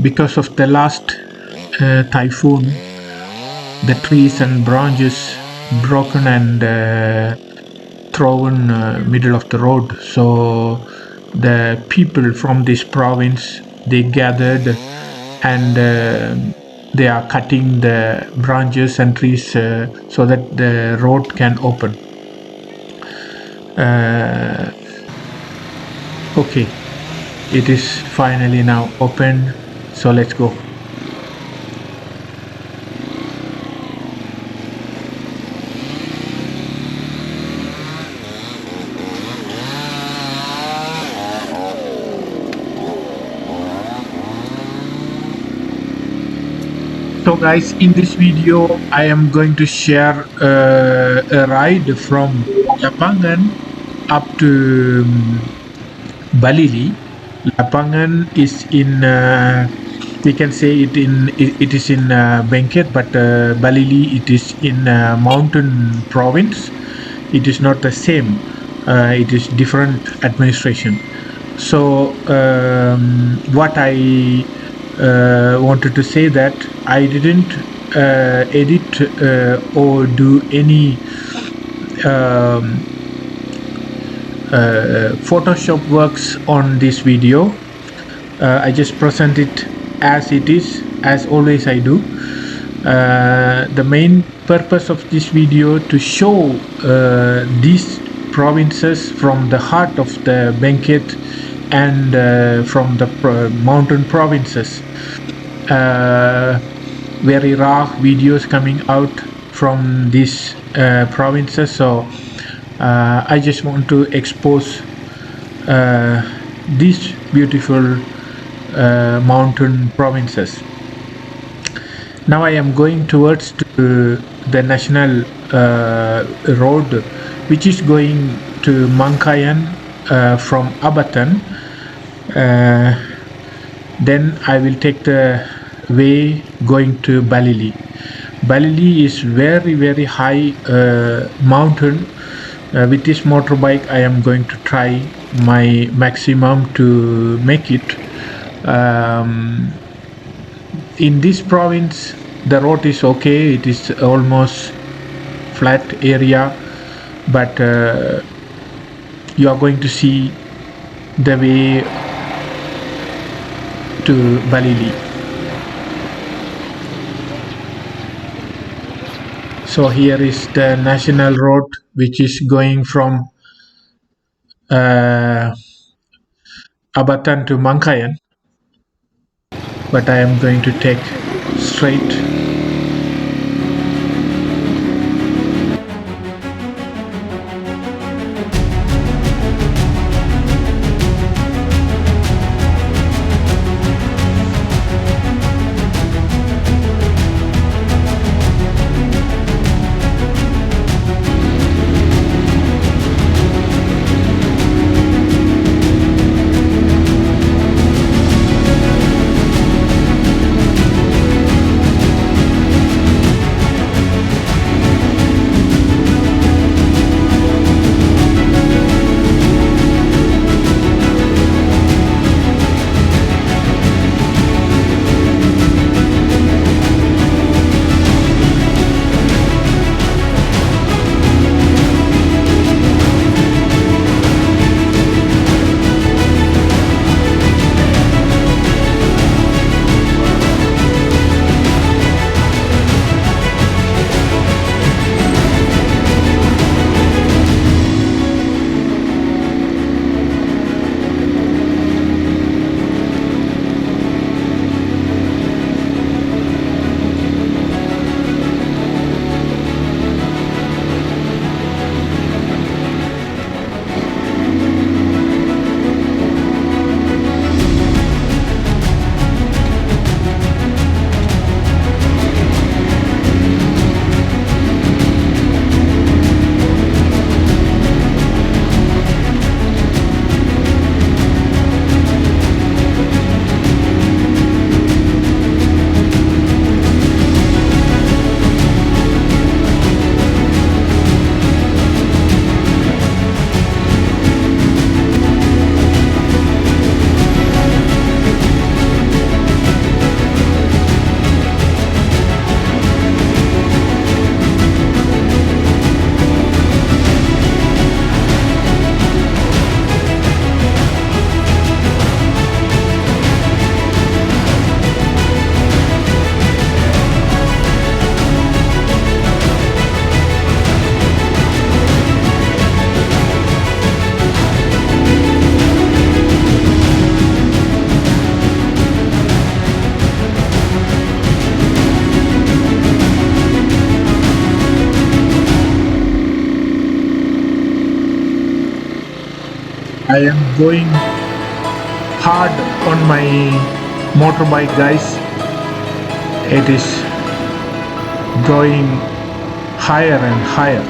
because of the last typhoon, the trees and branches broken and thrown middle of the road. So the people from this province, they gathered and they are cutting the branches and trees so that the road can open. Okay, it is finally now open, so let's go. So guys, in this video I am going to share a ride from Lapangan up to Balili. Lapangan is in we can say it is in Benguet, but Balili it is in mountain province. It is not the same. It is different administration. So what I wanted to say that I didn't edit or do any Photoshop works on this video. I just present it as it is, as always I do. The main purpose of this video to show these provinces from the heart of the Benguet and from the mountain provinces. Very raw videos coming out from these provinces, so I just want to expose these beautiful mountain provinces. Now I am going towards the national road which is going to Mankayan from Abatan. Then I will take the way going to Balili. Balili is very high mountain. With this motorbike I am going to try my maximum to make it. In this province the road is okay, it is almost flat area, but you are going to see the way to Balili. So here is the national road which is going from Abatan to Mankayan, but I am going to take straight. I am going hard on my motorbike, guys. It is going higher and higher.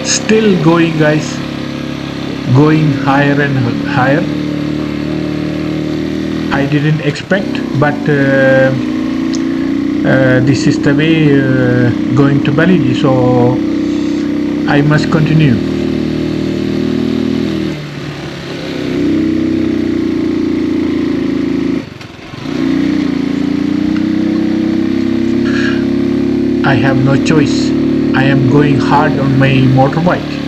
Still going, guys, going higher and higher. I didn't expect, but this is the way going to Balili, so I must continue. I have no choice. I am going hard on my motorbike.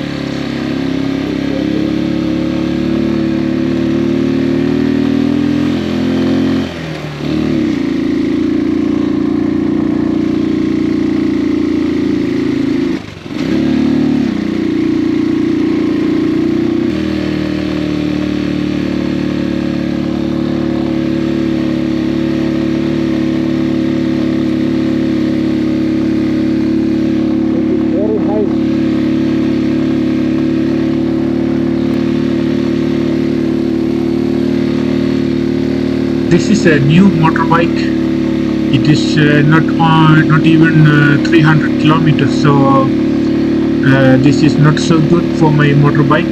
This is a new motorbike. It is not even 300 kilometers, so this is not so good for my motorbike.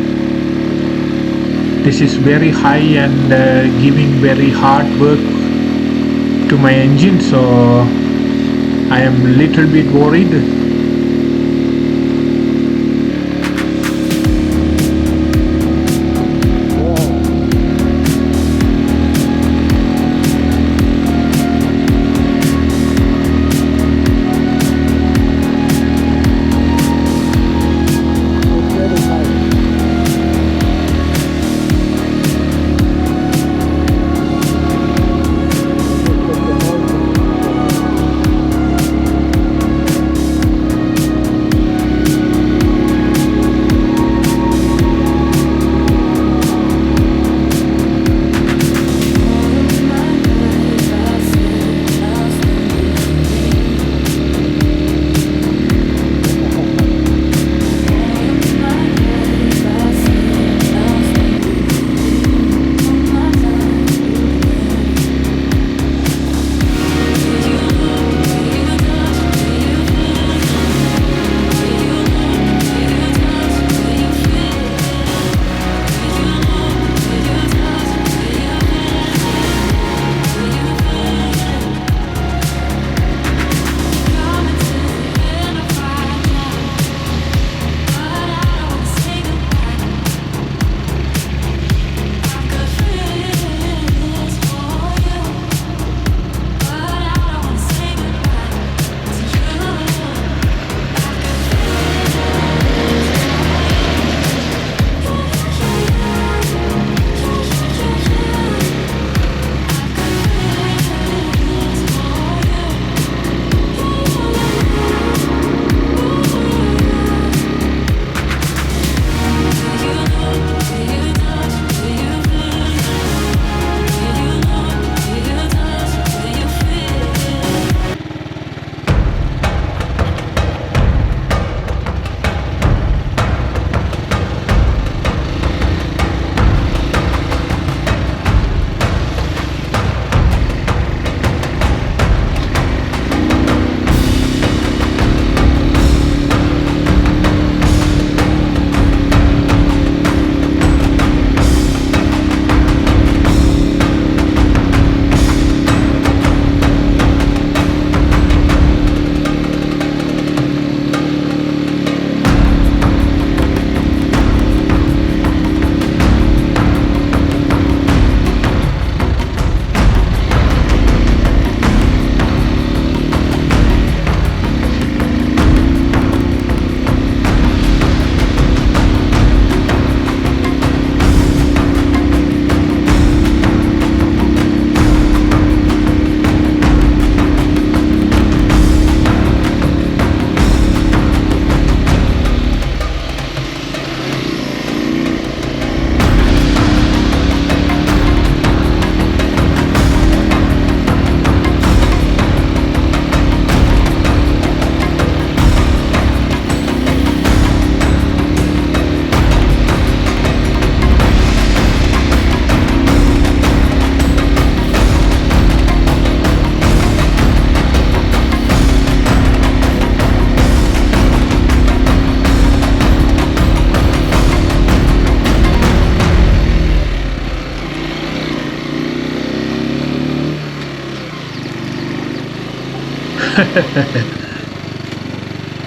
This is very high and giving very hard work to my engine, so I am a little bit worried.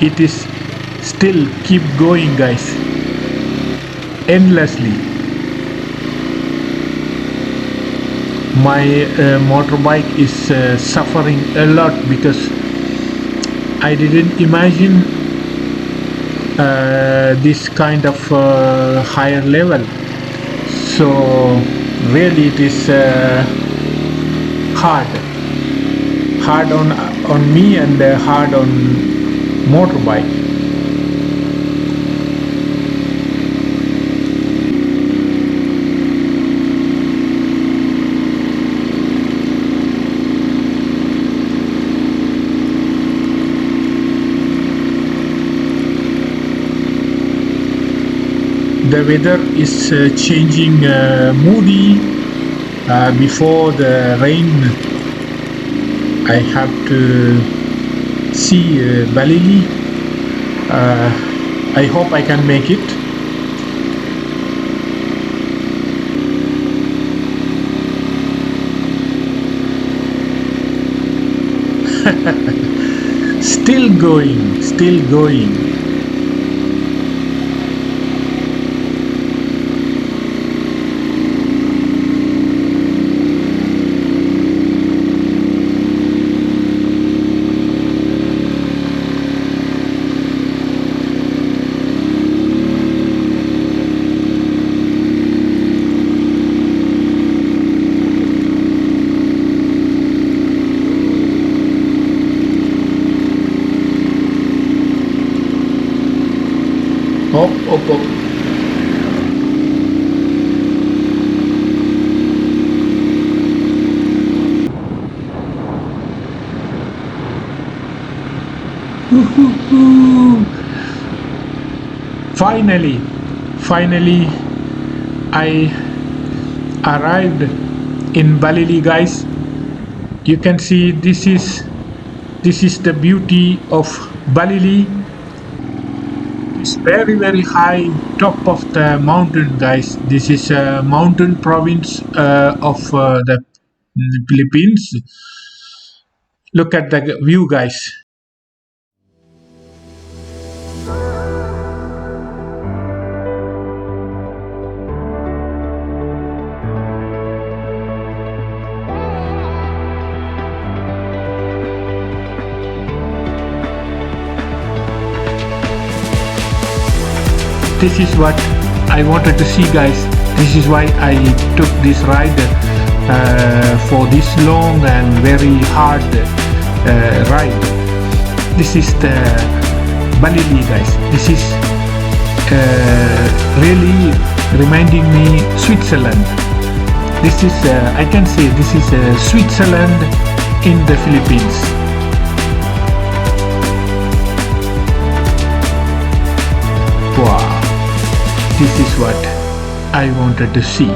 It is still keep going, guys, endlessly. My motorbike is suffering a lot because I didn't imagine this kind of higher level. So really it is hard on me and hard on motorbike. The weather is changing moody. Before the rain I have to see Balili. I hope I can make it. Still going, still going. Hop, hop, hop. Finally, I arrived in Balili, guys. You can see this is the beauty of Balili. It's very high top of the mountain, guys. This is a mountain province of the Philippines. Look at the view, guys. This is what I wanted to see, guys. This is why I took this ride for this long and very hard ride. This is the Balili, guys. This is really reminding me Switzerland. This is I can say this is Switzerland in the Philippines. Wow. This is what I wanted to see.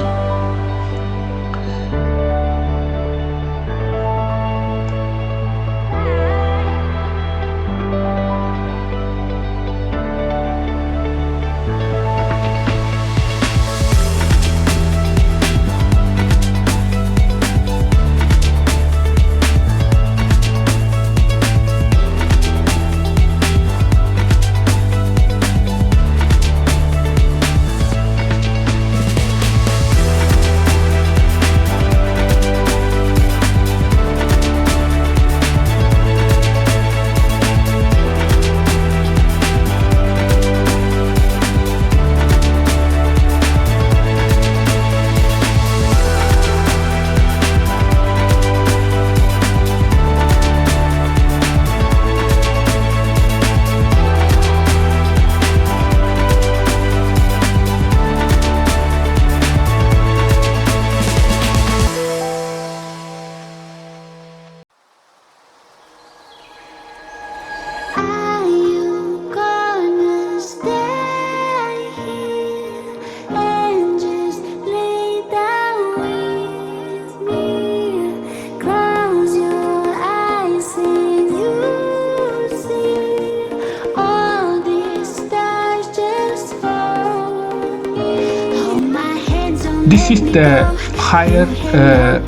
This is the higher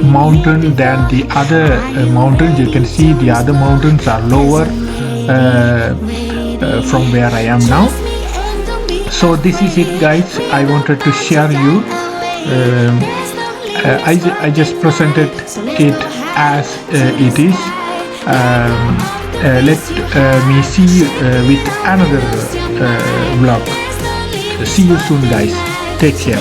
mountain than the other mountains. You can see the other mountains are lower from where I am now. So this is it, guys. I wanted to share you. I just presented it as it is. Let me see you with another vlog. See you soon, guys. Take care.